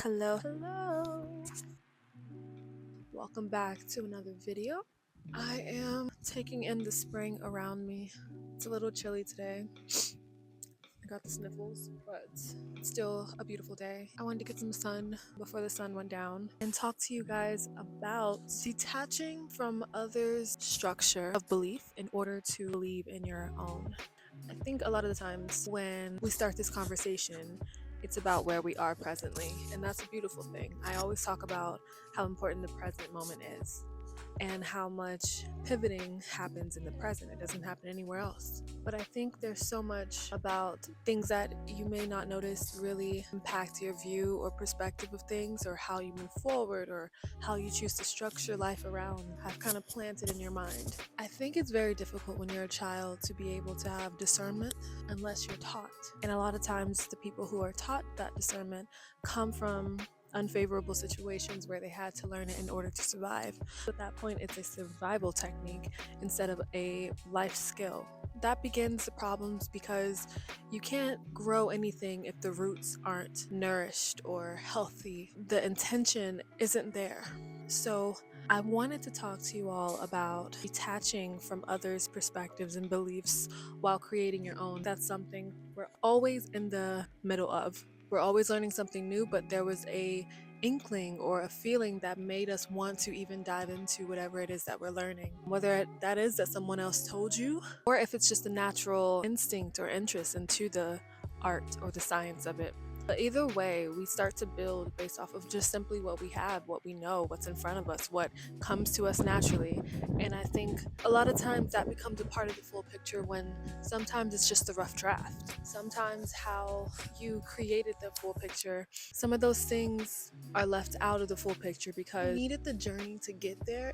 Hello. Welcome back to another video. I am taking in the spring around me. It's a little chilly today. I got the sniffles, but it's still a beautiful day. I wanted to get some sun before the sun went down and talk to you guys about detaching from others' structure of belief in order to believe in your own. I think a lot of the times when we start this conversation, it's about where we are presently, and that's a beautiful thing. I always talk about how important the present moment is and how much pivoting happens in the present. It doesn't happen anywhere else. But I think there's so much about things that you may not notice really impact your view or perspective of things, or how you move forward, or how you choose to structure life around, have kind of planted in your mind. I think it's very difficult when you're a child to be able to have discernment unless you're taught. And a lot of times the people who are taught that discernment come from unfavorable situations where they had to learn it in order to survive. At that point, it's a survival technique instead of a life skill. That begins the problems because you can't grow anything if the roots aren't nourished or healthy. The intention isn't there. So I wanted to talk to you all about detaching from others' perspectives and beliefs while creating your own. That's something we're always in the middle of. We're always learning something new, but there was a inkling or a feeling that made us want to even dive into whatever it is that we're learning. Whether that is that someone else told you, or if it's just a natural instinct or interest into the art or the science of it. But either way, we start to build based off of just simply what we have, what we know, what's in front of us, what comes to us naturally. And I think a lot of times that becomes a part of the full picture when sometimes it's just a rough draft. Sometimes how you created the full picture, some of those things are left out of the full picture because you needed the journey to get there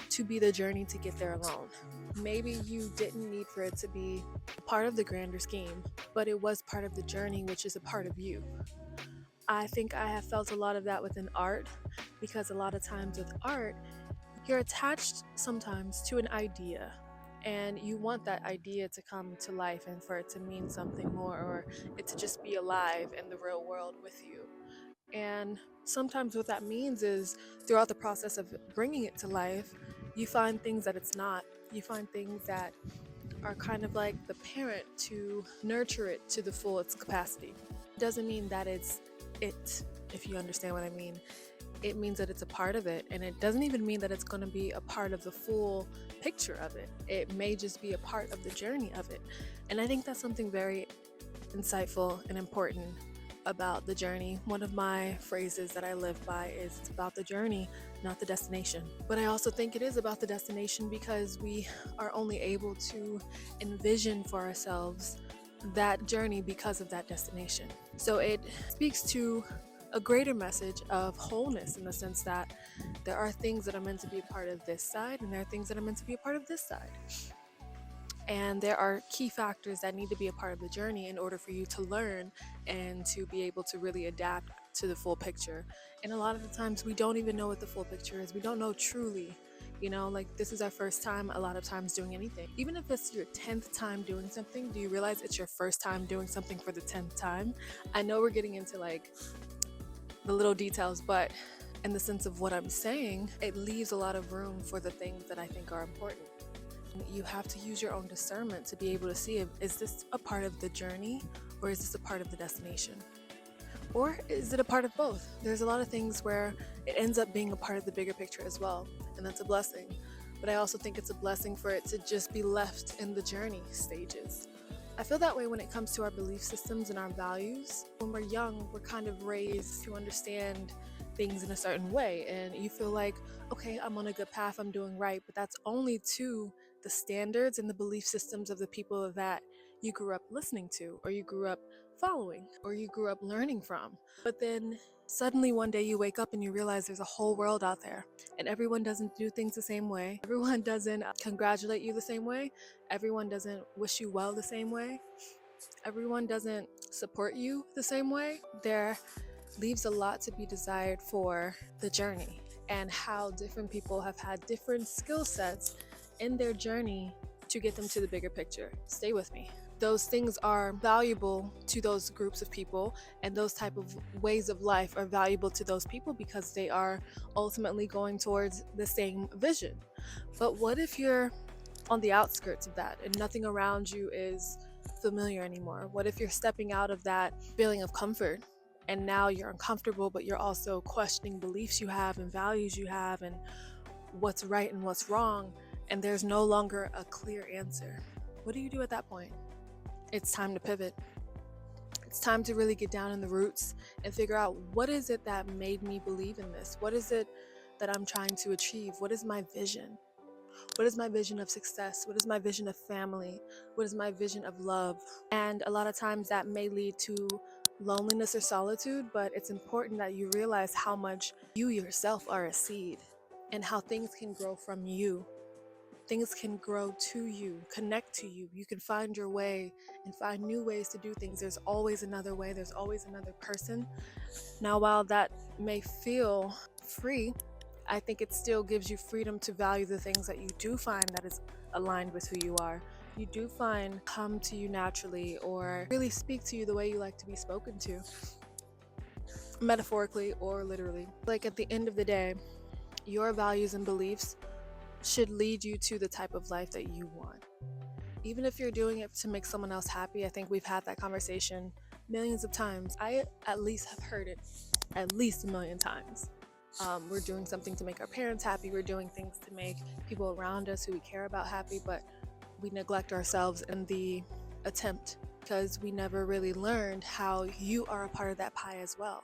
to be the journey to get there alone. Maybe you didn't need for it to be part of the grander scheme, but it was part of the journey, which is a part of you. I think I have felt a lot of that within art, because a lot of times with art, you're attached sometimes to an idea, and you want that idea to come to life and for it to mean something more, or it to just be alive in the real world with you. And sometimes what that means is throughout the process of bringing it to life, you find things that it's not. You find things that are kind of like the parent to nurture it to the full its capacity. It doesn't mean that it's it, if you understand what I mean. It means that it's a part of it, and it doesn't even mean that it's going to be a part of the full picture of it. It may just be a part of the journey of it. And I think that's something very insightful and important about the journey. One of my phrases that I live by is it's about the journey, not the destination. But I also think it is about the destination because we are only able to envision for ourselves that journey because of that destination. So it speaks to a greater message of wholeness, in the sense that there are things that are meant to be a part of this side, and there are things that are meant to be a part of this side. And there are key factors that need to be a part of the journey in order for you to learn and to be able to really adapt to the full picture. And a lot of the times we don't even know what the full picture is. We don't know truly, like this is our first time a lot of times doing anything. Even if it's your 10th time doing something, do you realize it's your first time doing something for the 10th time? I know we're getting into like the little details, but in the sense of what I'm saying, it leaves a lot of room for the things that I think are important. You have to use your own discernment to be able to see, is this a part of the journey, or is this a part of the destination? Or is it a part of both? There's a lot of things where it ends up being a part of the bigger picture as well, and that's a blessing. But I also think it's a blessing for it to just be left in the journey stages. I feel that way when it comes to our belief systems and our values. When we're young, we're kind of raised to understand things in a certain way, and you feel like, okay, I'm on a good path, I'm doing right, but that's only to the standards and the belief systems of the people that you grew up listening to, or you grew up following, or you grew up learning from. But then suddenly one day you wake up and you realize there's a whole world out there, and everyone doesn't do things the same way. Everyone doesn't congratulate you the same way. Everyone doesn't wish you well the same way. Everyone doesn't support you the same way. There leaves a lot to be desired for the journey, and how different people have had different skill sets in their journey to get them to the bigger picture. Stay with me. those things are valuable to those groups of people, and those type of ways of life are valuable to those people because they are ultimately going towards the same vision. But what if you're on the outskirts of that and nothing around you is familiar anymore? What if you're stepping out of that feeling of comfort and now you're uncomfortable, but you're also questioning beliefs you have and values you have and what's right and what's wrong, and there's no longer a clear answer? What do you do at that point? It's time to pivot. It's time to really get down in the roots and figure out, what is it that made me believe in this? What is it that I'm trying to achieve? What is my vision? What is my vision of success? What is my vision of family? What is my vision of love? And a lot of times that may lead to loneliness or solitude, but it's important that you realize how much you yourself are a seed and how things can grow from you. Things can grow to you, connect to you. You can find your way and find new ways to do things. There's always another way, there's always another person. Now, while that may feel free, I think it still gives you freedom to value the things that you do find that is aligned with who you are. You do find come to you naturally or really speak to you the way you like to be spoken to, metaphorically or literally. Like at the end of the day, your values and beliefs should lead you to the type of life that you want. Even if you're doing it to make someone else happy, I think we've had that conversation millions of times. I at least have heard it at least a million times. We're doing something to make our parents happy. We're doing things to make people around us who we care about happy, but we neglect ourselves in the attempt because we never really learned how you are a part of that pie as well.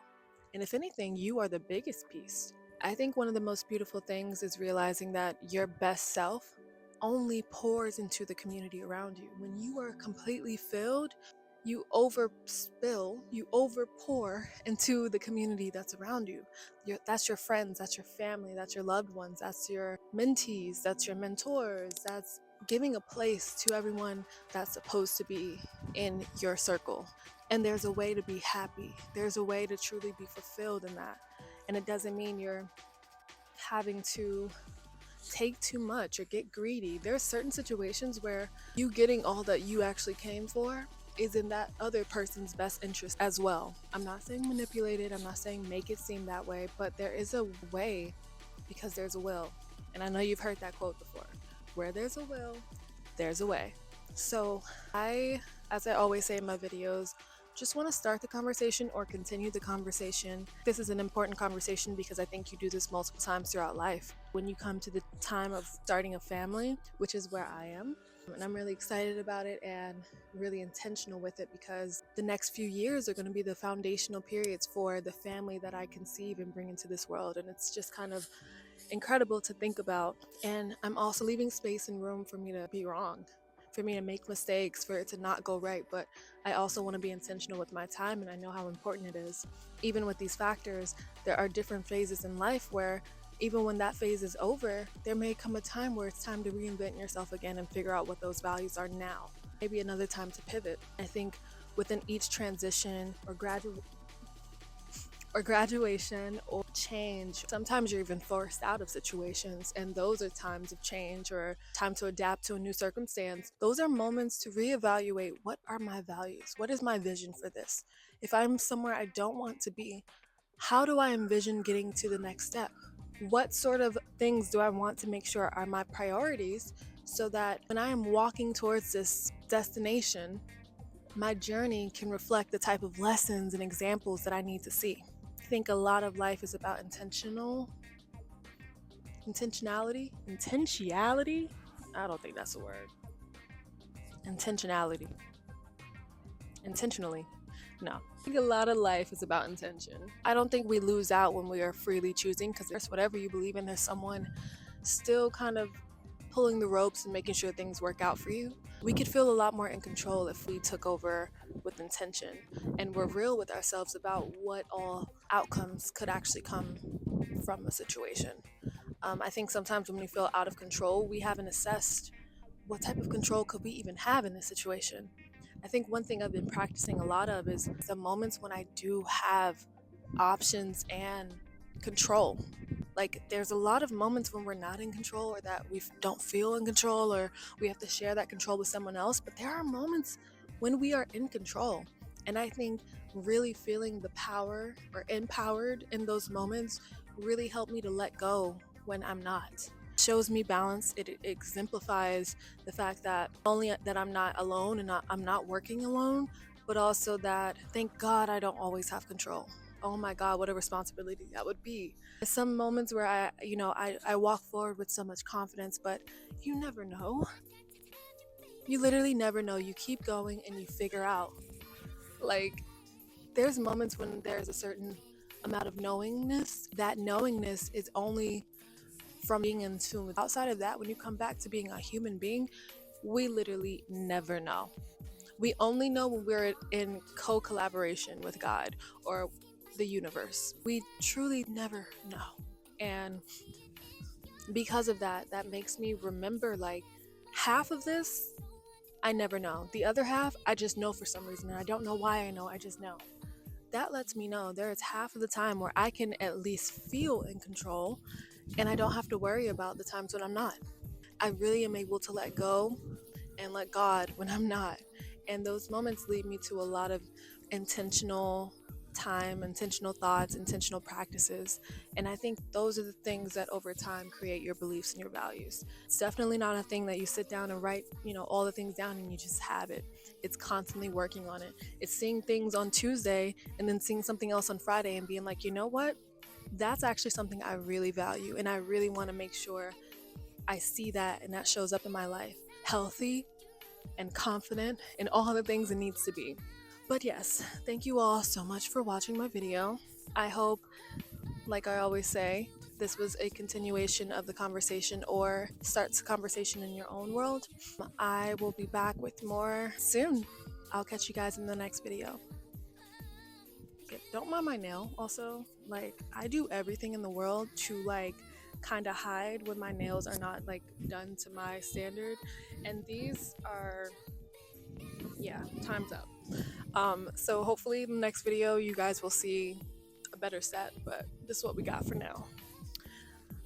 And if anything, you are the biggest piece. I think one of the most beautiful things is realizing that your best self only pours into the community around you. When you are completely filled, you overspill, you overpour into the community that's around you. That's your friends, that's your family, that's your loved ones, that's your mentees, that's your mentors, that's giving a place to everyone that's supposed to be in your circle. And there's a way to be happy. There's a way to truly be fulfilled in that. And it doesn't mean you're having to take too much or get greedy. There's certain situations where you getting all that you actually came for is in that other person's best interest as well. I'm not saying manipulate it, I'm not saying make it seem that way, but there is a way because there's a will. And I know you've heard that quote before. Where there's a will, there's a way. So as I always say in my videos, just want to start the conversation or continue the conversation. This is an important conversation because I think you do this multiple times throughout life. When you come to the time of starting a family, which is where I am, and I'm really excited about it and really intentional with it because the next few years are going to be the foundational periods for the family that I conceive and bring into this world. And it's just kind of incredible to think about. And I'm also leaving space and room for me to be wrong, for me to make mistakes, for it to not go right. But I also want to be intentional with my time, and I know how important it is. Even with these factors, there are different phases in life where even when that phase is over, there may come a time where it's time to reinvent yourself again and figure out what those values are now. Maybe another time to pivot. I think within each transition or graduation or change, sometimes you're even forced out of situations, and those are times of change or time to adapt to a new circumstance. Those are moments to reevaluate, what are my values? What is my vision for this? If I'm somewhere I don't want to be, how do I envision getting to the next step? What sort of things do I want to make sure are my priorities so that when I am walking towards this destination, my journey can reflect the type of lessons and examples that I need to see. I think a lot of life is about intentionality. I don't think that's a word. Intentionally. No. I think a lot of life is about intention. I don't think we lose out when we are freely choosing, because there's whatever you believe in, there's someone still kind of pulling the ropes and making sure things work out for you. We could feel a lot more in control if we took over with intention and were real with ourselves about what all outcomes could actually come from a situation. I think sometimes when we feel out of control, we haven't assessed what type of control could we even have in this situation. I think one thing I've been practicing a lot of is the moments when I do have options and control. Like, there's a lot of moments when we're not in control, or that we don't feel in control, or we have to share that control with someone else. But there are moments when we are in control. And I think really feeling the power or empowered in those moments really helped me to let go when I'm not. Shows me balance. It exemplifies the fact that only that I'm not alone and I'm not working alone, but also that thank God I don't always have control. Oh my God, what a responsibility that would be. Some moments where I walk forward with so much confidence, but you never know. You literally never know. You keep going and you figure out. Like, there's moments when there's a certain amount of knowingness. That knowingness is only from being in tune with. Outside of that, when you come back to being a human being, we literally never know. We only know when we're in co-collaboration with God or the universe. We truly never know. And because of that, that makes me remember like half of this, I never know. The other half, I just know for some reason. And I don't know why I know, I just know. That lets me know there is half of the time where I can at least feel in control and I don't have to worry about the times when I'm not. I really am able to let go and let God when I'm not. And those moments lead me to a lot of intentional time, intentional thoughts, intentional practices. And I think those are the things that over time create your beliefs and your values. It's definitely not a thing that you sit down and write, all the things down and you just have it. It's constantly working on it. It's seeing things on Tuesday and then seeing something else on Friday and being like, you know what? That's actually something I really value. And I really want to make sure I see that and that shows up in my life. Healthy and confident in all the things it needs to be. But yes, thank you all so much for watching my video. I hope, like I always say, this was a continuation of the conversation or starts a conversation in your own world. I will be back with more soon. I'll catch you guys in the next video. Okay, don't mind my nail. Also, I do everything in the world to kind of hide when my nails are not done to my standard, and these are, yeah, time's up. So hopefully in the next video you guys will see a better set, but this is what we got for now.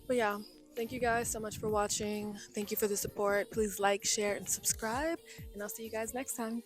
But yeah, thank you guys so much for watching. Thank you for the support. Please like, share, and subscribe, and I'll see you guys next time.